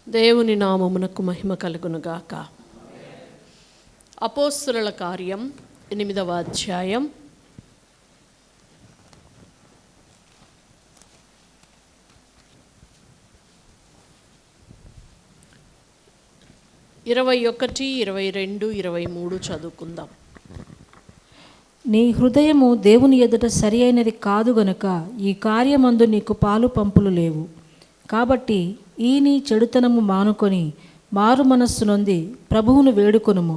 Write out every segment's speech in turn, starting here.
దేవుని నామమునకు మహిమ కలుగునుగాక. అపోస్తలుల కార్యం 8వ అధ్యాయం 21, 22, 23 చదువుకుందాం. నీ హృదయము దేవుని ఎదుట సరి అయినది కాదు గనుక ఈ కార్యమందు నీకు పాలు పంపులు లేవు. కాబట్టి ఈ నీ చెడుతనము మానుకొని మారు మనస్సు నొంది ప్రభువును వేడుకొనుము.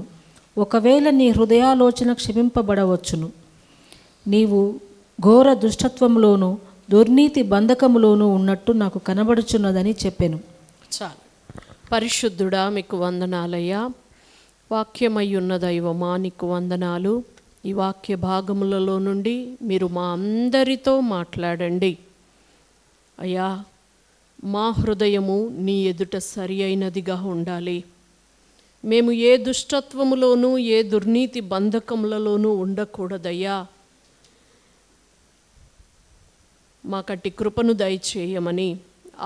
ఒకవేళ నీ హృదయాలోచన క్షమింపబడవచ్చును. నీవు ఘోర దుష్టత్వములోను దుర్నీతి బంధకములోను ఉన్నట్టు నాకు కనబడుచున్నదని చెప్పెను. చాలు. పరిశుద్ధుడా, మీకు వందనాలయ్యా. వాక్యమయ్యున్న దైవమా, నీకు వందనాలు. ఈ వాక్య భాగములలో నుండి మీరు మా అందరితో మాట్లాడండి అయ్యా. మా హృదయము నీ ఎదుట సరి అయినదిగా ఉండాలి. మేము ఏ దుష్టత్వములోనూ ఏ దుర్నీతి బంధకములలోనూ ఉండకూడదయ్యా. మాకట్టి కృపను దయచేయమని,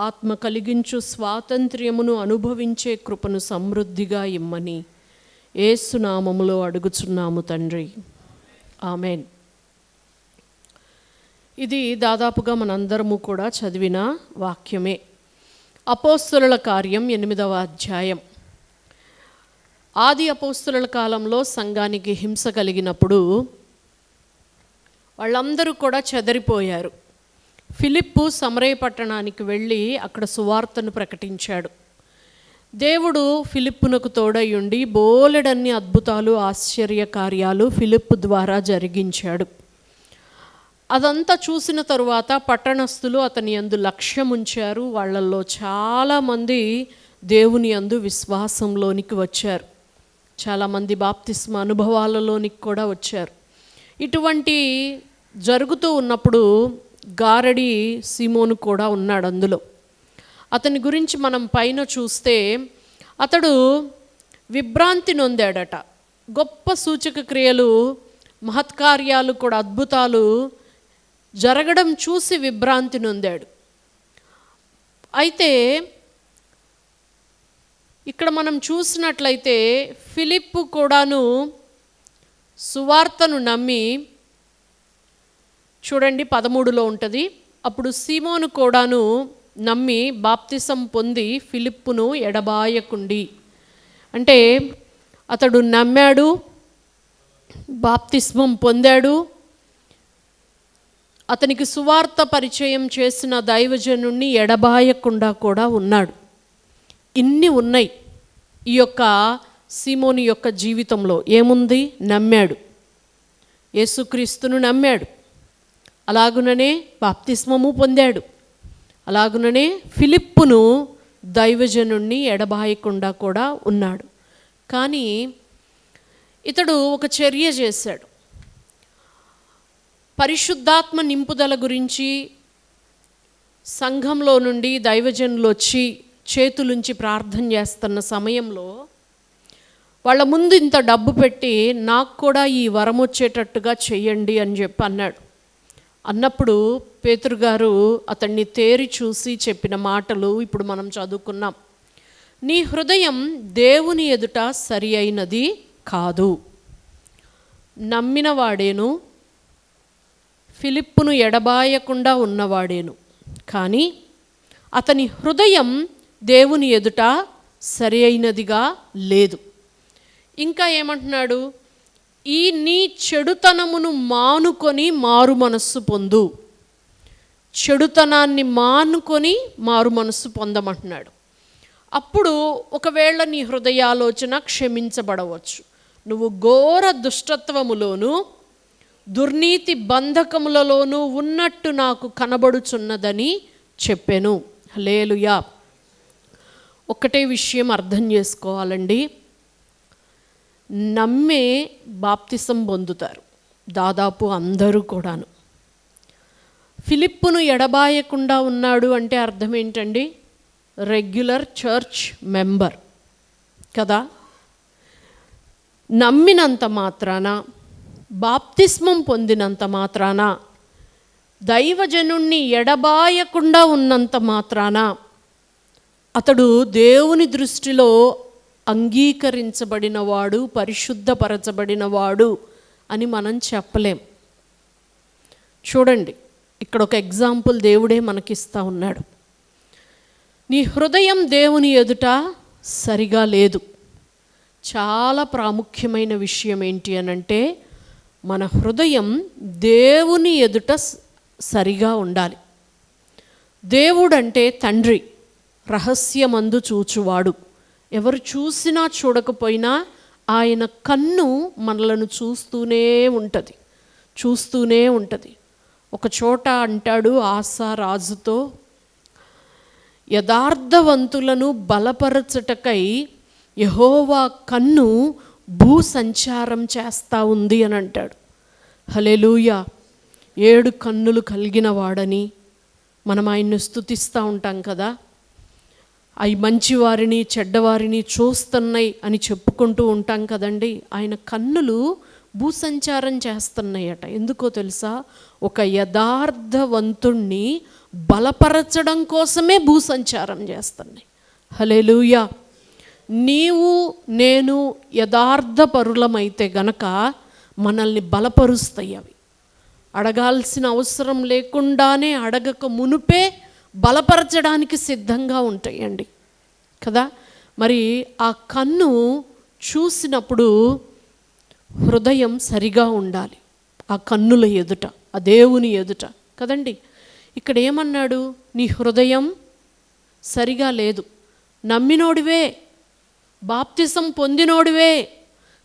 ఆత్మ కలిగించు స్వాతంత్ర్యమును అనుభవించే కృపను సమృద్ధిగా ఇమ్మని యేసు నామములో అడుగుచున్నాము తండ్రి, ఆమెన్. ఇది దాదాపుగా మనందరము కూడా చదివిన వాక్యమే. అపోస్తలుల కార్యం 8వ అధ్యాయం. ఆది అపోస్తలుల కాలంలో సంఘానికి హింస కలిగినప్పుడు వాళ్ళందరూ కూడా చెదరిపోయారు. ఫిలిప్పు సమరయ పట్టణానికి వెళ్ళి అక్కడ సువార్తను ప్రకటించాడు. దేవుడు ఫిలిప్పునకు తోడయ్యుండి బోలెడన్ని అద్భుతాలు, ఆశ్చర్య కార్యాలు ఫిలిప్పు ద్వారా జరిగించాడు. అదంతా చూసిన తరువాత పట్టణస్థులు అతని యందు లక్ష్యం ఉంచారు. వాళ్ళల్లో చాలామంది దేవుని యందు విశ్వాసంలోనికి వచ్చారు. చాలామంది బాప్తిస్మ అనుభవాలలోనికి కూడా వచ్చారు. ఇటువంటి జరుగుతూ ఉన్నప్పుడు గారడి సీమోను కూడా ఉన్నాడు అందులో. అతని గురించి మనం పైన చూస్తే అతడు విభ్రాంతి నొందాడట. గొప్ప సూచక క్రియలు, మహత్కార్యాలు కూడా, అద్భుతాలు జరగడం చూసి విభ్రాంతి నొందాడు. అయితే ఇక్కడ మనం చూసినట్లయితే ఫిలిప్పు కూడాను సువార్తను నమ్మి, చూడండి 13లో ఉంటుంది, అప్పుడు సీమోను కూడాను నమ్మి బాప్తిసం పొంది ఫిలిప్పును ఎడబాయకుండి. అంటే అతడు నమ్మాడు, బాప్తిస్మం పొందాడు. అతనికి సువార్త పరిచయం చేసిన దైవజనుణ్ణి ఎడబాయకుండా కూడా ఉన్నాడు. ఇన్ని ఉన్నాయి ఈ యొక్క సీమోని యొక్క జీవితంలో. ఏముంది? నమ్మాడు, యేసుక్రీస్తును నమ్మాడు, అలాగుననే బాప్తిస్మము పొందాడు, అలాగుననే ఫిలిప్పును దైవజనుణ్ణి ఎడబాయకుండా కూడా ఉన్నాడు. కానీ ఇతడు ఒక చర్య చేశాడు. పరిశుద్ధాత్మ నింపుదల గురించి సంఘంలో నుండి దైవజనులు వచ్చి చేతులుంచి ప్రార్థన చేస్తున్న సమయంలో వాళ్ళ ముందు ఇంత డబ్బు పెట్టి నాకు కూడా ఈ వరం వచ్చేటట్టుగా చెయ్యండి అని చెప్పి అన్నాడు. అన్నప్పుడు పేతురు గారు అతన్ని తేరి చూసి చెప్పిన మాటలు ఇప్పుడు మనం చదువుకున్నాం. నీ హృదయం దేవుని ఎదుట సరి అయినది కాదు. నమ్మిన వాడేను, ఫిలిప్పును ఎడబాయకుండా ఉన్నవాడేను, కానీ అతని హృదయం దేవుని ఎదుట సరి అయినదిగా లేదు. ఇంకా ఏమంటున్నాడు? ఈ నీ చెడుతనమును మానుకొని మారు మనస్సు పొందు. చెడుతనాన్ని మానుకొని మారు మనస్సు పొందమంటున్నాడు. అప్పుడు ఒకవేళ నీ హృదయాలోచన క్షమించబడవచ్చు. నువ్వు ఘోర దుష్టత్వములోను దుర్నీతి బంధకములలోనూ ఉన్నట్టు నాకు కనబడుచున్నదని చెప్పాను. హల్లెలూయా. ఒక్కటే విషయం అర్థం చేసుకోవాలండి. నమ్మే బాప్తిసం పొందుతారు దాదాపు అందరూ కూడాను. ఫిలిప్పును ఎడబాయకుండా ఉన్నాడు అంటే అర్థం ఏంటండి? రెగ్యులర్ చర్చ్ మెంబర్ కదా. నమ్మినంత మాత్రాన, బాప్తిస్మం పొందినంత మాత్రాన, దైవజనుణ్ణి ఎడబాయకుండా ఉన్నంత మాత్రాన అతడు దేవుని దృష్టిలో అంగీకరించబడినవాడు, పరిశుద్ధపరచబడినవాడు అని మనం చెప్పలేం. చూడండి, ఇక్కడ ఒక ఎగ్జాంపుల్ దేవుడే మనకిస్తా ఉన్నాడు. నీ హృదయం దేవుని ఎదుట సరిగా లేదు. చాలా ప్రాముఖ్యమైన విషయం ఏంటి అనంటే, మన హృదయం దేవుని ఎదుట సరిగా ఉండాలి. దేవుడంటే తండ్రి, రహస్యమందు చూచువాడు. ఎవరు చూసినా చూడకపోయినా ఆయన కన్ను మనలను చూస్తూనే ఉంటుంది. ఒక చోట అంటాడు ఆసా రాజుతో, యథార్థవంతులను బలపరచుటకై యెహోవా కన్ను భూ సంచారం చేస్తూ ఉంది అని అంటాడు. హల్లెలూయా. 7 కన్నులు కలిగిన వాడని మనం ఆయన్ను స్తుతిస్తూ ఉంటాం కదా. అవి మంచివారిని చెడ్డవారిని చూస్తున్నాయి అని చెప్పుకుంటూ ఉంటాం కదండి. ఆయన కన్నులు భూసంచారం చేస్తున్నాయట. ఎందుకో తెలుసా? ఒక యథార్థవంతుణ్ణి బలపరచడం కోసమే భూసంచారం చేస్తున్నాయి. హల్లెలూయా. నీవు నేను యథార్థపరులమైతే గనక మనల్ని బలపరుస్తాయి. అవి అడగాల్సిన అవసరం లేకుండానే, అడగక మునుపే బలపరచడానికి సిద్ధంగా ఉంటాయండి కదా. మరి ఆ కన్ను చూసినప్పుడు హృదయం సరిగా ఉండాలి ఆ కన్నుల ఎదుట, ఆ దేవుని ఎదుట కదండి. ఇక్కడ ఏమన్నాడు? నీ హృదయం సరిగా లేదు. నమ్మినోడివే, బాప్తిసం పొందినోడివే,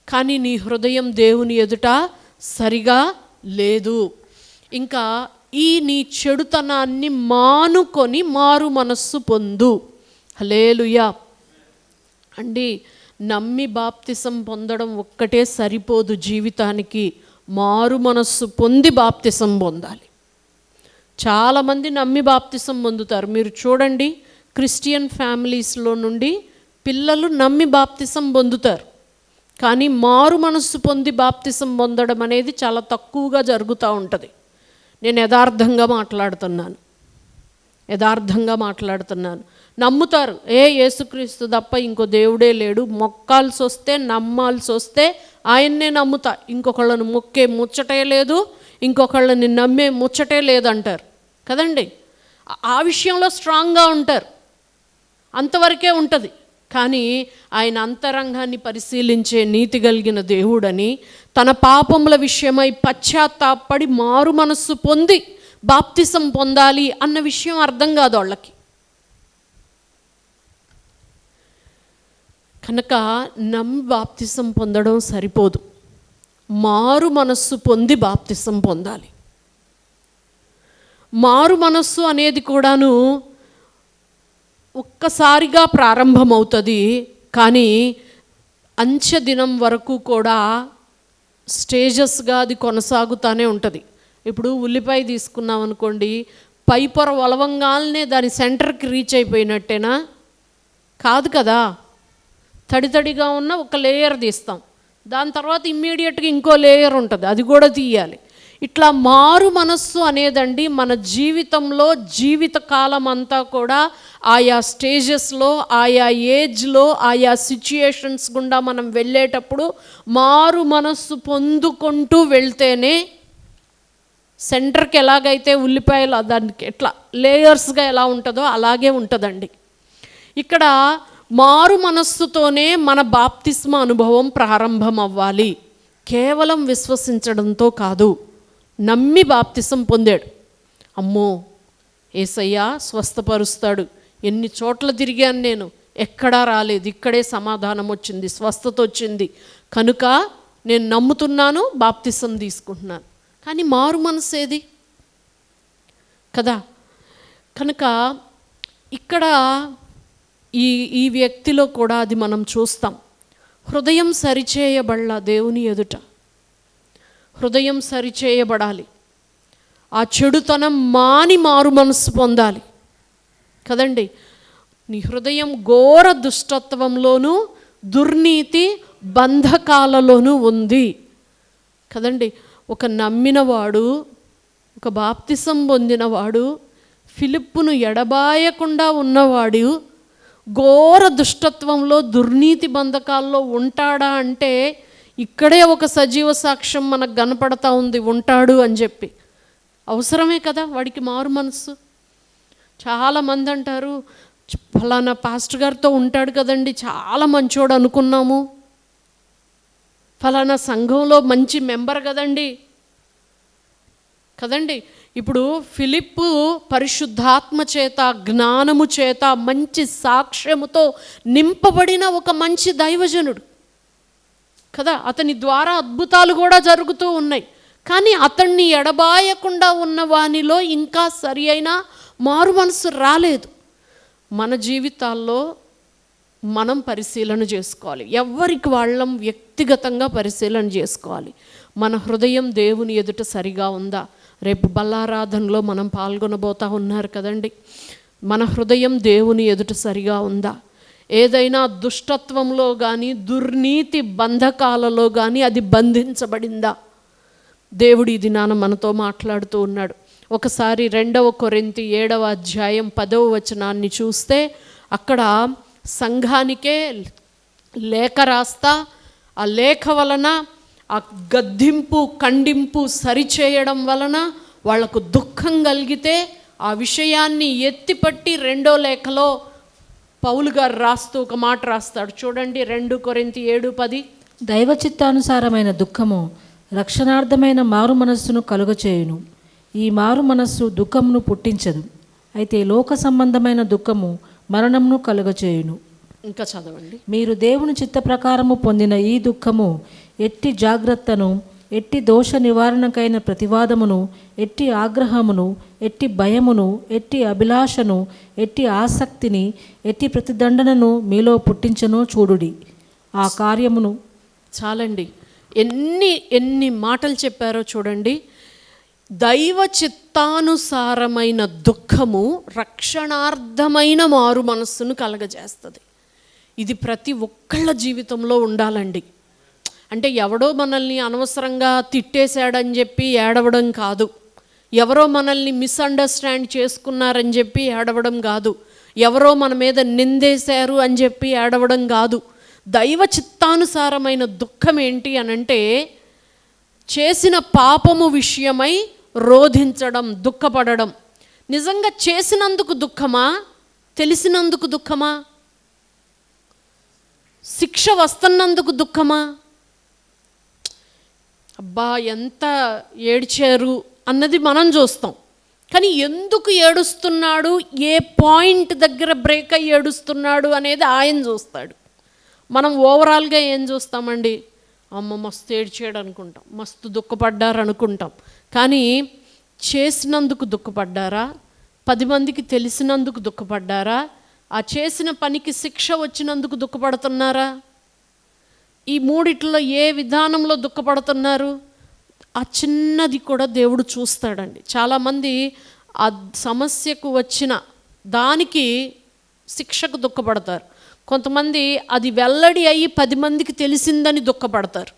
కానీ నీ హృదయం దేవుని ఎదుట సరిగా లేదు. ఇంకా ఈ నీ చెడుతనాన్ని మానుకొని మారు మనస్సు పొందు. హల్లెలూయా అండి. నమ్మి బాప్తిసం పొందడం ఒక్కటే సరిపోదు జీవితానికి. మారు మనస్సు పొంది బాప్తిసం పొందాలి. చాలామంది నమ్మి బాప్తిసం పొందుతారు. మీరు చూడండి, క్రిస్టియన్ ఫ్యామిలీస్లో నుండి పిల్లలు నమ్మి బాప్తిసం పొందుతారు, కానీ మారు మనస్సు పొంది బాప్తిసం పొందడం అనేది చాలా తక్కువగా జరుగుతూ ఉంటుంది. నేను యథార్థంగా మాట్లాడుతున్నాను. నమ్ముతారు, యేసుక్రీస్తు తప్ప ఇంకో దేవుడే లేడు, మొక్కాల్సి వస్తే నమ్మాల్సి వస్తే ఆయన్నే నమ్ముతా, ఇంకొకళ్ళని మొక్కే ముచ్చటే లేదు, ఇంకొకళ్ళని నమ్మే ముచ్చటే లేదంటారు కదండి. ఆ విషయంలో స్ట్రాంగ్గా ఉంటారు, అంతవరకే ఉంటుంది. కానీ ఆయన అంతరంగాన్ని పరిశీలించే నీతి కలిగిన దేవుడని, తన పాపముల విషయమై పశ్చాత్తాపడి మారు మనస్సు పొంది బాప్తిసం పొందాలి అన్న విషయం అర్థం కాదు వాళ్ళకి. కనుక నమ్మి బాప్తిసం పొందడం సరిపోదు, మారు మనస్సు పొంది బాప్తిసం పొందాలి. మారు మనస్సు అనేది కూడాను ఒక్కసారిగా ప్రారంభమవుతుంది, కానీ అంచె దినం వరకు కూడా స్టేజెస్గా అది కొనసాగుతూనే ఉంటుంది. ఇప్పుడు ఉల్లిపాయ తీసుకున్నాం అనుకోండి, పై పొర వలవంగాల్నే దాని సెంటర్కి రీచ్ అయిపోయినట్టేనా? కాదు కదా. తడితడిగా ఉన్న ఒక లేయర్ తీస్తాం, దాని తర్వాత ఇమ్మీడియట్గా ఇంకో లేయర్ ఉంటుంది, అది కూడా తీయాలి. ఇట్లా మారు మనస్సు అనేదండి మన జీవితంలో జీవితకాలం అంతా కూడా ఆయా స్టేజెస్లో, ఆయా ఏజ్లో, ఆయా సిచ్యుయేషన్స్ గుండా మనం వెళ్ళేటప్పుడు మారు మనస్సు పొందుకుంటూ వెళ్తేనే సెంటర్కి ఎలాగైతే ఉల్లిపాయలు దానికి ఎట్లా లేయర్స్గా ఎలా ఉంటుందో అలాగే ఉంటుందండి. ఇక్కడ మారు మనస్సుతోనే మన బాప్తిస్మ అనుభవం ప్రారంభం అవ్వాలి. కేవలం విశ్వసించడంతో కాదు. నమ్మి బాప్తిసం పొందాడు, అమ్మో యేసయ్య స్వస్థపరుస్తాడు, ఎన్ని చోట్ల తిరిగాను నేను, ఎక్కడా రాలేదు, ఇక్కడే సమాధానం వచ్చింది, స్వస్థత వచ్చింది, కనుక నేను నమ్ముతున్నాను, బాప్తిసం తీసుకుంటున్నాను. కానీ మారు మనసు ఏది కదా. కనుక ఇక్కడ ఈ వ్యక్తిలో కూడా అది మనం చూస్తాం. హృదయం సరిచేయబడాల, దేవుని ఎదుట హృదయం సరిచేయబడాలి. ఆ చెడుతనం మాని మారు మనసు పొందాలి కదండి. నీ హృదయం ఘోర దుష్టత్వంలోనూ దుర్నీతి బంధకాలలోనూ ఉంది కదండి. ఒక నమ్మినవాడు, ఒక బాప్తిసం పొందినవాడు, ఫిలిప్పును ఎడబాయకుండా ఉన్నవాడు, ఘోర దుష్టత్వంలో దుర్నీతి బంధకాల్లో ఉంటాడా అంటే ఇక్కడే ఒక సజీవ సాక్ష్యం మనకు కనపడతా ఉంది, ఉంటాడు అని చెప్పి. అవసరమే కదా వాడికి మారు మనసు. చాలామంది అంటారు, ఫలానా పాస్టర్ గారితో ఉంటాడు కదండి, చాలా మంచోడు అనుకున్నాము, ఫలానా సంఘంలో మంచి మెంబర్ కదండి. ఇప్పుడు ఫిలిప్పు పరిశుద్ధాత్మ చేత, జ్ఞానము చేత, మంచి సాక్ష్యముతో నింపబడిన ఒక మంచి దైవజనుడు కదా. అతని ద్వారా అద్భుతాలు కూడా జరుగుతూ ఉన్నాయి. కానీ అతన్ని ఎడబాయకుండా ఉన్న వానిలో ఇంకా సరి అయిన మారు మనసు రాలేదు. మన జీవితాల్లో మనం పరిశీలన చేసుకోవాలి. ఎవరికి వాళ్ళం వ్యక్తిగతంగా పరిశీలన చేసుకోవాలి. మన హృదయం దేవుని ఎదుట సరిగా ఉందా? రేపు బల్లారాధనలో మనం పాల్గొనబోతా ఉన్నారు కదండి. మన హృదయం దేవుని ఎదుట సరిగా ఉందా? ఏదైనా దుష్టత్వంలో కానీ దుర్నీతి బంధకాలలో కానీ అది బంధించబడిందా? దేవుడు ఈ దినాన మనతో మాట్లాడుతూ ఉన్నాడు. ఒకసారి 2 కొరింథీ 7వ అధ్యాయం 10వ వచనాన్ని చూస్తే అక్కడ సంఘానికే లేఖ రాస్తా, ఆ లేఖ వలన ఆ గద్దింపు, ఖండింపు సరిచేయడం వలన వాళ్లకు దుఃఖం కలిగితే ఆ విషయాన్ని ఎత్తిపట్టి 2వ లేఖలో పౌలు గారు రాస్తూ ఒక మాట రాస్తాడు. చూడండి, 2 కొరింథీ 7:10. దైవ చిత్తానుసారమైన దుఃఖము రక్షణార్థమైన మారు మనస్సును కలుగచేయును. ఈ మారు మనస్సు దుఃఖమును పుట్టించదు, అయితే లోక సంబంధమైన దుఃఖము మరణమును కలుగచేయును. ఇంకా చదవండి. మీరు దేవుని చిత్త ప్రకారము పొందిన ఈ దుఃఖము ఎట్టి జాగ్రత్తను, ఎట్టి దోష నివారణకైన ప్రతివాదమును, ఎట్టి ఆగ్రహమును, ఎట్టి భయమును, ఎట్టి అభిలాషను, ఎట్టి ఆసక్తిని, ఎట్టి ప్రతిదండనను మీలో పుట్టించనో చూడుడి. ఆ కార్యమును చాలండి. ఎన్ని మాటలు చెప్పారో చూడండి. దైవ చిత్తానుసారమైన దుఃఖము రక్షణార్థమైన మారు మనస్సును కలగజేస్తుంది. ఇది ప్రతి ఒక్కళ్ళ జీవితంలో ఉండాలండి. అంటే ఎవడో మనల్ని అనవసరంగా తిట్టేశాడని చెప్పి ఏడవడం కాదు, ఎవరో మనల్ని మిస్అండర్స్టాండ్ చేసుకున్నారని చెప్పి ఏడవడం కాదు, ఎవరో మన మీద నిందేశారు అని చెప్పి ఏడవడం కాదు. దైవ చిత్తానుసారమైన దుఃఖం ఏంటి అనంటే చేసిన పాపము విషయమై రోధించడం, దుఃఖపడడం. నిజంగా చేసినందుకు దుఃఖమా? తెలిసినందుకు దుఃఖమా? శిక్ష వస్తున్నందుకు దుఃఖమా? అబ్బా ఎంత ఏడ్చారు అన్నది మనం చూస్తాం, కానీ ఎందుకు ఏడుస్తున్నాడు, ఏ పాయింట్ దగ్గర బ్రేక్ అయ్యి ఏడుస్తున్నాడు అనేది ఆయన చూస్తాడు. మనం ఓవరాల్గా ఏం చూస్తామండి? అమ్మ మస్తు ఏడ్చాడు అనుకుంటాం, మస్తు దుఃఖపడ్డారు అనుకుంటాం. కానీ చేసినందుకు దుఃఖపడ్డారా? 10 మందికి తెలిసినందుకు దుఃఖపడ్డారా? ఆ చేసిన పనికి శిక్ష వచ్చినందుకు దుఃఖపడుతున్నారా? ఈ మూడిట్లో ఏ విధానంలో దుఃఖపడుతున్నారు? ఆ చిన్నది కూడా దేవుడు చూస్తాడండి. చాలామంది ఆ సమస్యకు వచ్చిన దానికి శిక్షకు దుఃఖపడతారు. కొంతమంది అది వెల్లడి అయ్యి 10 మందికి తెలిసిందని దుఃఖపడతారు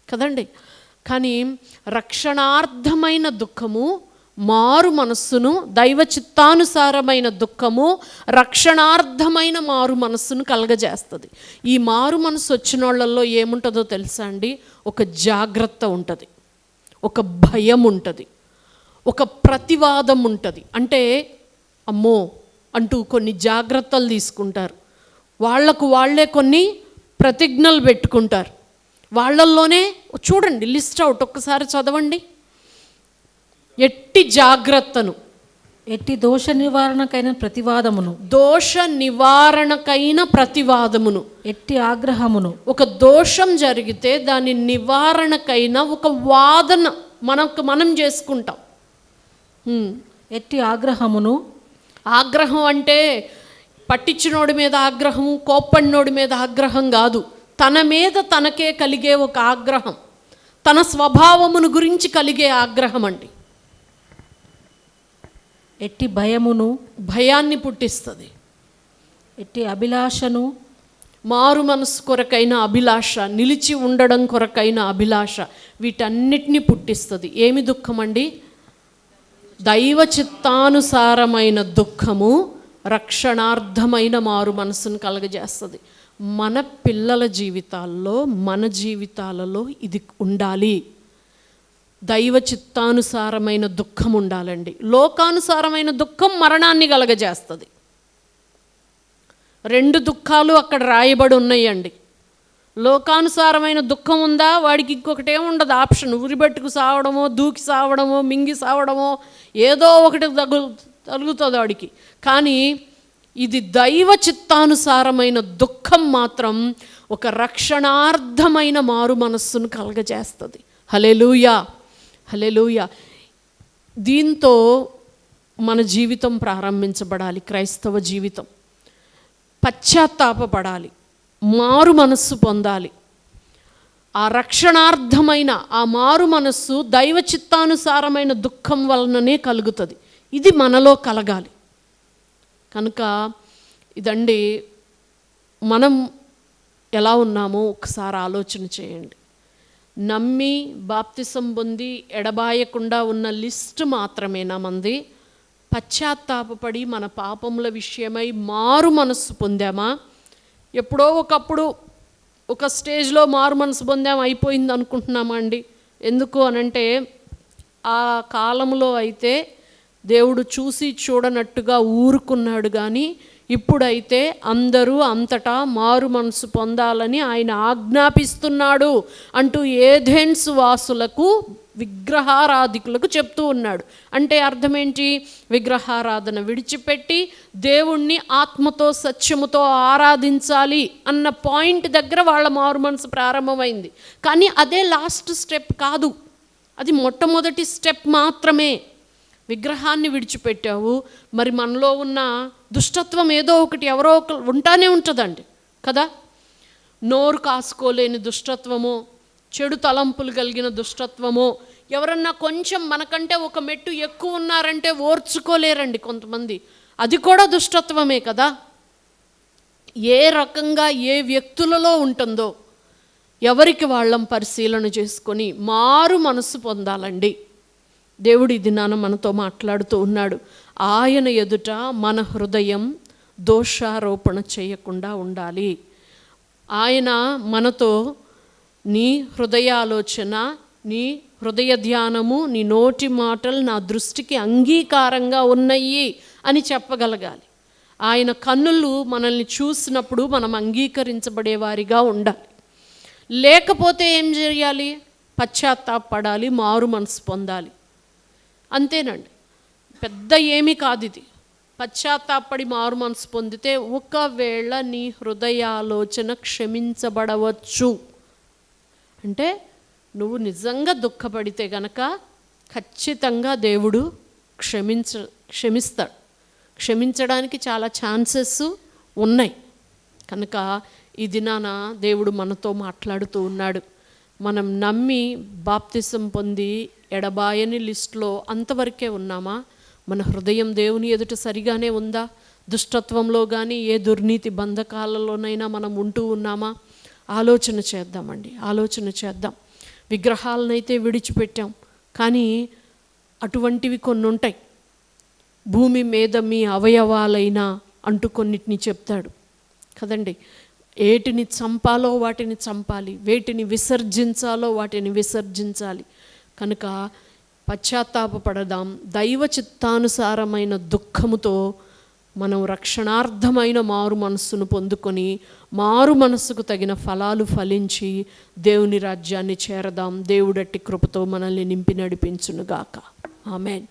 కదండి. కానీ రక్షణార్థమైన దుఃఖము, మారు మనస్సును, దైవ చిత్తానుసారమైన దుఃఖము రక్షణార్థమైన మారు మనస్సును కలగజేస్తుంది. ఈ మారు మనస్సు వచ్చిన వాళ్ళల్లో ఏముంటుందో తెలుసా అండి? ఒక జాగ్రత్త ఉంటుంది, ఒక భయం ఉంటుంది, ఒక ప్రతివాదం ఉంటుంది. అంటే అమ్మో అంటూ కొన్ని జాగ్రత్తలు తీసుకుంటారు, వాళ్లకు వాళ్ళే కొన్ని ప్రతిజ్ఞలు పెట్టుకుంటారు. వాళ్ళల్లోనే చూడండి, లిస్ట్ అవుట్ ఒక్కసారి చదవండి. ఎట్టి జాగ్రత్తను, ఎట్టి దోష నివారణకైన ప్రతివాదమును, దోష నివారణకైన ప్రతివాదమును, ఎట్టి ఆగ్రహమును. ఒక దోషం జరిగితే దాని నివారణకైన ఒక వాదన మనం చేసుకుంటాం. ఎట్టి ఆగ్రహమును. ఆగ్రహం అంటే పట్టించినోడి మీద ఆగ్రహము, కోప్పడినోడి మీద ఆగ్రహం కాదు. తన మీద తనకే కలిగే ఒక ఆగ్రహం, తన స్వభావమును గురించి కలిగే ఆగ్రహం అండి. ఎట్టి భయమును, భయాన్ని పుట్టిస్తుంది. ఎట్టి అభిలాషను, మారు మనసు కొరకైన అభిలాష, నిలిచి ఉండడం కొరకైన అభిలాష, వీటన్నిటినీ పుట్టిస్తుంది. ఏమి దుఃఖం అండి? దైవ చిత్తానుసారమైన దుఃఖము రక్షణార్థమైన మారు మనసును కలగజేస్తుంది. మన పిల్లల జీవితాల్లో, మన జీవితాలలో ఇది ఉండాలి. దైవ చిత్తానుసారమైన దుఃఖం ఉండాలండి. లోకానుసారమైన దుఃఖం మరణాన్ని కలగజేస్తుంది. 2 దుఃఖాలు అక్కడ రాయబడి ఉన్నాయండి. లోకానుసారమైన దుఃఖం ఉందా, వాడికి ఇంకొకటి ఏముండదు ఆప్షన్. ఉరిబెట్టుకు సావడమో, దూకి సావడమో, మింగి సావడమో, ఏదో ఒకటి తగులుతుంది వాడికి. కానీ ఇది దైవ చిత్తానుసారమైన దుఃఖం మాత్రం ఒక రక్షణార్థమైన మారు మనస్సును కలగజేస్తుంది. హల్లెలూయా, హల్లెలూయా. దీంతో మన జీవితం ప్రారంభించబడాలి. క్రైస్తవ జీవితం పశ్చాత్తాపపడాలి, మారు మనస్సు పొందాలి. ఆ రక్షణార్థమైన ఆ మారు మనస్సు దైవ చిత్తానుసారమైన దుఃఖం వలననే కలుగుతుంది. ఇది మనలో కలగాలి. కనుక ఇదండి, మనం ఎలా ఉన్నామో ఒకసారి ఆలోచన చేయండి. నమ్మి బాప్తిసం పొంది ఎడబాయకుండా ఉన్న లిస్ట్ మాత్రమేనా మంది? పశ్చాత్తాపపడి మన పాపముల విషయమై మారు మనస్సు పొందామా? ఎప్పుడో ఒకప్పుడు ఒక స్టేజ్లో మారు మనసు పొందాం, అయిపోయింది అనుకుంటున్నామా అండి? ఎందుకు అనంటే, ఆ కాలంలో అయితే దేవుడు చూసి చూడనట్టుగా ఊరుకున్నాడు. కానీ ఇప్పుడైతే అందరూ అంతటా మారు మనసు పొందాలని ఆయన ఆజ్ఞాపిస్తున్నాడు అంటూ ఏథెన్స్ వాసులకు, విగ్రహారాధికులకు చెప్తూ ఉన్నాడు. అంటే అర్థమేంటి? విగ్రహారాధన విడిచిపెట్టి దేవుణ్ణి ఆత్మతో సత్యముతో ఆరాధించాలి అన్న పాయింట్ దగ్గర వాళ్ళ మారు మనసు ప్రారంభమైంది. కానీ అదే లాస్ట్ స్టెప్ కాదు, అది మొట్టమొదటి స్టెప్ మాత్రమే. విగ్రహాన్ని విడిచిపెట్టావు, మరి మనలో ఉన్న దుష్టత్వం ఏదో ఒకటి ఎవరో ఒకరు ఉంటానే ఉంటుందండి కదా. నోరు కాసుకోలేని దుష్టత్వమో, చెడు తలంపులు కలిగిన దుష్టత్వమో, ఎవరన్నా కొంచెం మనకంటే ఒక మెట్టు ఎక్కువ ఉన్నారంటే ఓర్చుకోలేరండి కొంతమంది, అది కూడా దుష్టత్వమే కదా. ఏ రకంగా ఏ వ్యక్తులలో ఉంటుందో ఎవరికి వాళ్ళం పరిశీలన చేసుకొని మారు మనసు పొందాలండి. దేవుడు ఈ దినాన మనతో మాట్లాడుతూ ఉన్నాడు. ఆయన ఎదుట మన హృదయం దోషారోపణ చేయకుండా ఉండాలి. ఆయన మనతో నీ హృదయాలోచన, నీ హృదయ ధ్యానము, నీ నోటి మాటలు నా దృష్టికి అంగీకారంగా ఉన్నాయి అని చెప్పగలగాలి. ఆయన కన్నులు మనల్ని చూసినప్పుడు మనం అంగీకరించబడేవారిగా ఉండాలి. లేకపోతే ఏం చేయాలి? పశ్చాత్తాపడాలి, మారు మనసు పొందాలి. అంతేనండి, పెద్ద ఏమీ కాదు ఇది. పశ్చాత్తాపడి మారు మనసు పొందితే ఒకవేళ నీ హృదయాలోచన క్షమించబడవచ్చు. అంటే నువ్వు నిజంగా దుఃఖపడితే గనక ఖచ్చితంగా దేవుడు క్షమిస్తాడు. క్షమించడానికి చాలా ఛాన్సెస్ ఉన్నాయి. కనుక ఈ దినాన దేవుడు మనతో మాట్లాడుతూ ఉన్నాడు. మనం నమ్మి బాప్తిసం పొంది ఎడబాయని లిస్టులో అంతవరకే ఉన్నామా? మన హృదయం దేవుని ఎదుట సరిగానే ఉందా? దుష్టత్వంలో కానీ ఏ దుర్నీతి బంధకాలలోనైనా మనం ఉంటూ ఉన్నామా? ఆలోచన చేద్దామండి, ఆలోచన చేద్దాం. విగ్రహాలనైతే విడిచిపెట్టాం, కానీ అటువంటివి కొన్ని ఉంటాయి. భూమి మీద మీ అవయవాలైనా అంటూ కొన్నిటిని చెప్తాడు కదండి. ఏటిని చంపాలో వాటిని చంపాలి, వేటిని విసర్జించాలో వాటిని విసర్జించాలి. కనుక పశ్చాత్తాపపడదాం. దైవ చిత్తానుసారమైన దుఃఖముతో మనం రక్షణార్థమైన మారు మనస్సును పొందుకొని మారు మనస్సుకు తగిన ఫలాలు ఫలించి దేవుని రాజ్యాన్ని చేరదాం. దేవుడట్టి కృపతో మనల్ని నింపి నడిపించునుగాక. ఆమేన్.